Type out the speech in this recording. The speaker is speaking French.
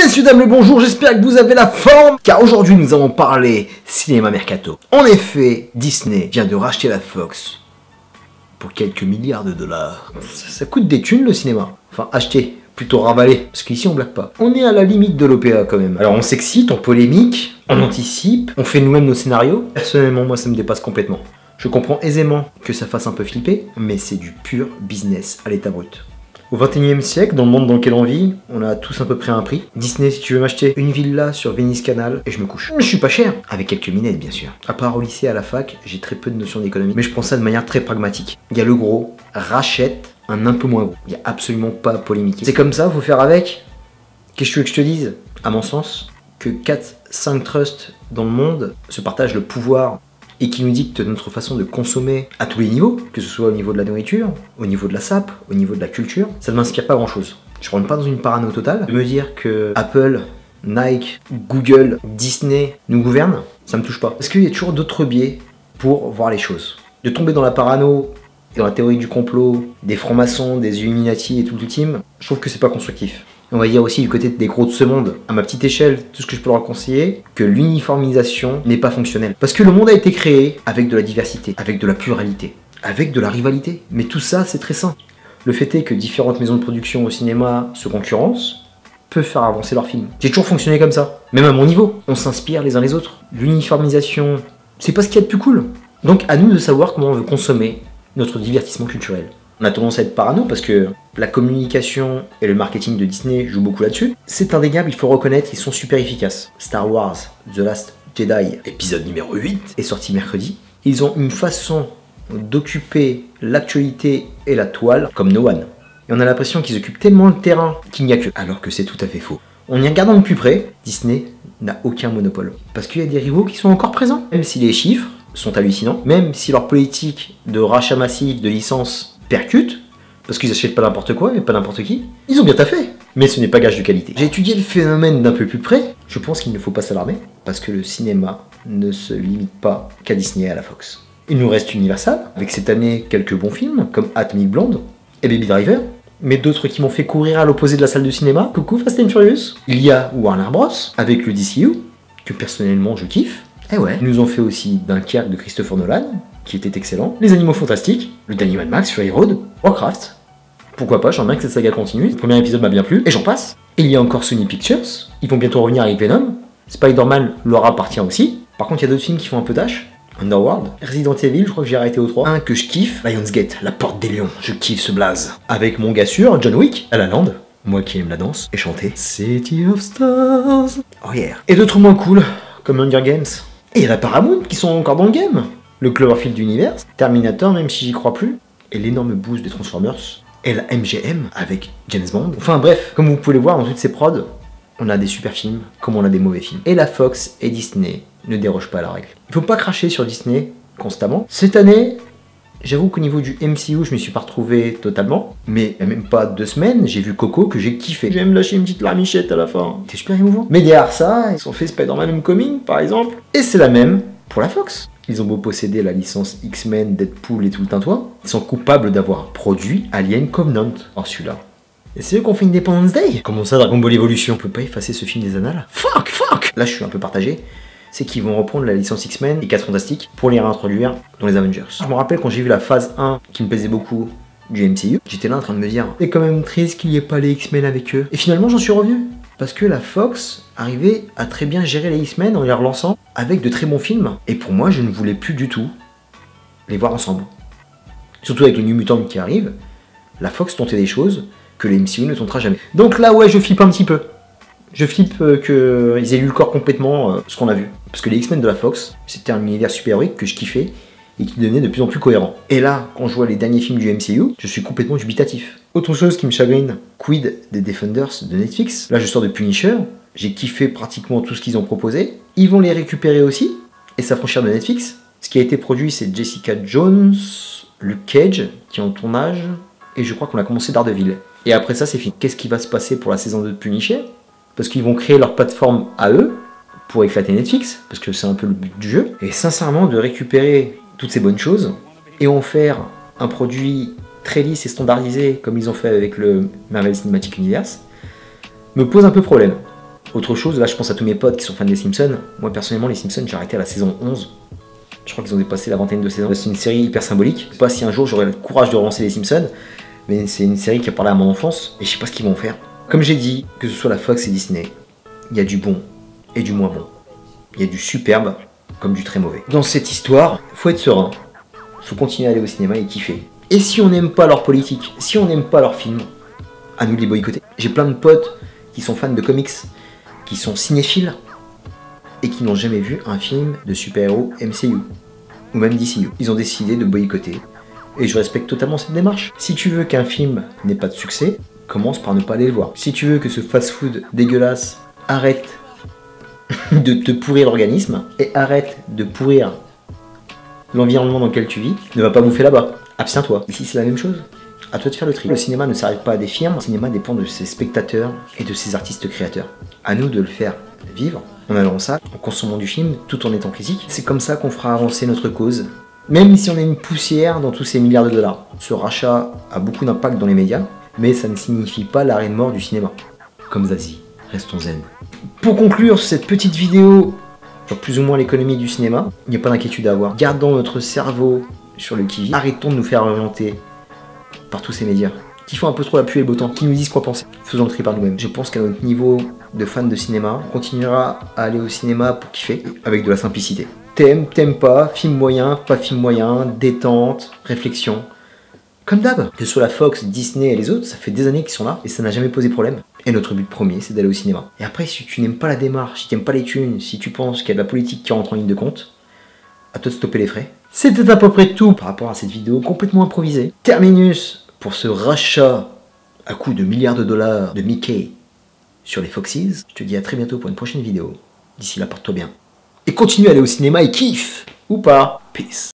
Messieurs, dames, le bonjour, j'espère que vous avez la forme, car aujourd'hui nous allons parler cinéma mercato. En effet, Disney vient de racheter la Fox pour quelques milliards de dollars. Ça coûte des thunes le cinéma. Enfin, acheter, plutôt ravaler, parce qu'ici on blague pas. On est à la limite de l'OPA quand même. Alors on s'excite, on polémique, on anticipe, on fait nous-mêmes nos scénarios. Personnellement, moi ça me dépasse complètement. Je comprends aisément que ça fasse un peu flipper, mais c'est du pur business à l'état brut. Au 21e siècle, dans le monde dans lequel on vit, on a tous à peu près un prix. Disney, si tu veux m'acheter une villa sur Venice Canal, et je me couche. Je suis pas cher, avec quelques minettes bien sûr. À part au lycée, à la fac, j'ai très peu de notions d'économie, mais je prends ça de manière très pragmatique. Il y a le gros, rachète un peu moins gros. Il n'y a absolument pas à polémiquer. C'est comme ça, faut faire avec. Qu'est-ce que tu veux que je te dise? À mon sens, que 4-5 trusts dans le monde se partagent le pouvoir et qui nous dicte notre façon de consommer à tous les niveaux, que ce soit au niveau de la nourriture, au niveau de la sape, au niveau de la culture, ça ne m'inspire pas grand chose. Je rentre pas dans une parano totale. De me dire que Apple, Nike, Google, Disney nous gouvernent, ça me touche pas. Parce qu'il y a toujours d'autres biais pour voir les choses. De tomber dans la parano et dans la théorie du complot, des francs-maçons, des Illuminati et tout le team, je trouve que c'est pas constructif. On va dire aussi du côté des gros de ce monde, à ma petite échelle, tout ce que je peux leur conseiller, que l'uniformisation n'est pas fonctionnelle. Parce que le monde a été créé avec de la diversité, avec de la pluralité, avec de la rivalité. Mais tout ça, c'est très sain. Le fait est que différentes maisons de production au cinéma se concurrencent, peuvent faire avancer leurs films. J'ai toujours fonctionné comme ça, même à mon niveau. On s'inspire les uns les autres. L'uniformisation, c'est pas ce qu'il y a de plus cool. Donc à nous de savoir comment on veut consommer notre divertissement culturel. On a tendance à être parano parce que la communication et le marketing de Disney jouent beaucoup là-dessus. C'est indéniable, il faut reconnaître, ils sont super efficaces. Star Wars, The Last Jedi, épisode numéro 8, est sorti mercredi. Ils ont une façon d'occuper l'actualité et la toile comme no one. Et on a l'impression qu'ils occupent tellement le terrain qu'il n'y a que. Alors que c'est tout à fait faux. En y regardant de plus près, Disney n'a aucun monopole. Parce qu'il y a des rivaux qui sont encore présents. Même si les chiffres sont hallucinants, même si leur politique de rachat massif de licences percute, parce qu'ils achètent pas n'importe quoi et pas n'importe qui, ils ont bien taffé. Mais ce n'est pas gage de qualité. J'ai étudié le phénomène d'un peu plus près. Je pense qu'il ne faut pas s'alarmer, parce que le cinéma ne se limite pas qu'à Disney et à la Fox. Il nous reste Universal, avec cette année quelques bons films, comme Atomic Blonde et Baby Driver, mais d'autres qui m'ont fait courir à l'opposé de la salle de cinéma. Coucou Fast and Furious. Il y a Warner Bros, avec le DCU, que personnellement je kiffe. Eh ouais. Ils nous ont fait aussi Dunkerque de Christopher Nolan, qui était excellent. Les Animaux Fantastiques, le dernier Mad Max, Fury Road, Warcraft. Pourquoi pas, j'aimerais bien que cette saga continue. Le premier épisode m'a bien plu, et j'en passe. Et il y a encore Sony Pictures, ils vont bientôt revenir avec Venom. Spider-Man leur appartient aussi. Par contre, il y a d'autres films qui font un peu tâche. Underworld, Resident Evil, je crois que j'ai arrêté au 3. Un que je kiffe, Lionsgate, la porte des lions, je kiffe ce blaze. Avec mon gars sûr, John Wick, à la lande. Moi qui aime la danse et chanter. City of Stars. Oh yeah. Et d'autres moins cool, comme Hunger Games. Et il y a la Paramount qui sont encore dans le game. Le Cloverfield Universe, Terminator, même si j'y crois plus, et l'énorme boost des Transformers, et la MGM avec James Bond. Enfin bref, comme vous pouvez le voir dans toutes ces prods, on a des super films comme on a des mauvais films. Et la Fox et Disney ne dérogent pas à la règle. Il faut pas cracher sur Disney constamment. Cette année, j'avoue qu'au niveau du MCU, je me suis pas retrouvé totalement. Mais il y a même pas 2 semaines, j'ai vu Coco que j'ai kiffé. J'ai même lâché une petite larmichette à la fin. C'était super émouvant. Mais derrière ça, ils ont fait Spider-Man Homecoming par exemple. Et c'est la même pour la Fox. Ils ont beau posséder la licence X-Men, Deadpool et tout le tintouin, ils sont coupables d'avoir produit Alien Covenant. Oh celui-là. Et c'est eux qu'on fait Independence Day. Comment ça, Dragon Ball Evolution? On peut pas effacer ce film des annales? Fuck. Là je suis un peu partagé. C'est qu'ils vont reprendre la licence X-Men et 4 Fantastiques pour les réintroduire dans les Avengers. Je me rappelle quand j'ai vu la phase 1 qui me plaisait beaucoup du MCU, j'étais là en train de me dire c'est quand même triste qu'il n'y ait pas les X-Men avec eux. Et finalement j'en suis revenu. Parce que la Fox arrivait à très bien gérer les X-Men en les relançant avec de très bons films. Et pour moi, je ne voulais plus du tout les voir ensemble. Surtout avec le New Mutant qui arrive, la Fox tentait des choses que les MCU ne tentera jamais. Donc là, ouais, je flippe un petit peu. Je flippe qu'ils aient eu le corps complètement ce qu'on a vu. Parce que les X-Men de la Fox, c'était un univers super-héroïque que je kiffais et qui devenait de plus en plus cohérent. Et là, quand je vois les derniers films du MCU, je suis complètement dubitatif. Autre chose qui me chagrine, quid des Defenders de Netflix. Là, je sors de Punisher, j'ai kiffé pratiquement tout ce qu'ils ont proposé. Ils vont les récupérer aussi et s'affranchir de Netflix. Ce qui a été produit, c'est Jessica Jones, Luke Cage, qui est en tournage, et je crois qu'on a commencé Daredevil. Et après ça, c'est fini. Qu'est-ce qui va se passer pour la saison 2 de Punisher? Parce qu'ils vont créer leur plateforme à eux, pour éclater Netflix, parce que c'est un peu le but du jeu. Et sincèrement, de récupérer toutes ces bonnes choses, et en faire un produit très lisse et standardisé, comme ils ont fait avec le Marvel Cinematic Universe, me pose un peu problème. Autre chose, là je pense à tous mes potes qui sont fans des Simpsons. Moi personnellement, les Simpsons, j'ai arrêté à la saison 11. Je crois qu'ils ont dépassé la vingtaine de saisons. C'est une série hyper symbolique. Je sais pas si un jour j'aurai le courage de relancer les Simpsons, mais c'est une série qui a parlé à mon enfance et je sais pas ce qu'ils vont faire. Comme j'ai dit, que ce soit la Fox et Disney, il y a du bon et du moins bon. Il y a du superbe comme du très mauvais. Dans cette histoire, faut être serein. Faut continuer à aller au cinéma et kiffer. Et si on n'aime pas leur politique, si on n'aime pas leurs films, à nous de les boycotter. J'ai plein de potes qui sont fans de comics, qui sont cinéphiles et qui n'ont jamais vu un film de super-héros MCU ou même DCU. Ils ont décidé de boycotter et je respecte totalement cette démarche. Si tu veux qu'un film n'ait pas de succès, commence par ne pas aller le voir. Si tu veux que ce fast-food dégueulasse arrête de te pourrir l'organisme et arrête de pourrir l'environnement dans lequel tu vis, ne va pas bouffer là-bas. Abstiens-toi. Ici, c'est la même chose. À toi de faire le tri. Le cinéma ne s'arrête pas à des firmes, le cinéma dépend de ses spectateurs et de ses artistes créateurs. À nous de le faire vivre en allant en salle, en consommant du film, tout en étant critique. C'est comme ça qu'on fera avancer notre cause, même si on est une poussière dans tous ces milliards de dollars. Ce rachat a beaucoup d'impact dans les médias, mais ça ne signifie pas l'arrêt de mort du cinéma. Comme Zazie, restons zen. Pour conclure cette petite vidéo sur plus ou moins l'économie du cinéma, il n'y a pas d'inquiétude à avoir. Gardons notre cerveau sur le qui-vive. Arrêtons de nous faire orienter par tous ces médias qui font un peu trop la pluie et le beau temps, qui nous disent quoi penser. Faisons le tri par nous-mêmes. Je pense qu'à notre niveau de fan de cinéma, on continuera à aller au cinéma pour kiffer, avec de la simplicité. T'aimes, t'aimes pas, film moyen, pas film moyen, détente, réflexion. Comme d'hab. Que ce soit la Fox, Disney et les autres, ça fait des années qu'ils sont là et ça n'a jamais posé problème. Et notre but premier, c'est d'aller au cinéma. Et après, si tu n'aimes pas la démarche, si tu n'aimes pas les thunes, si tu penses qu'il y a de la politique qui rentre en ligne de compte, à toi de stopper les frais. C'était à peu près tout par rapport à cette vidéo complètement improvisée. Terminus pour ce rachat à coût de milliards de dollars de Mickey sur les Foxes. Je te dis à très bientôt pour une prochaine vidéo. D'ici là, porte-toi bien. Et continue à aller au cinéma et kiffe ou pas. Peace.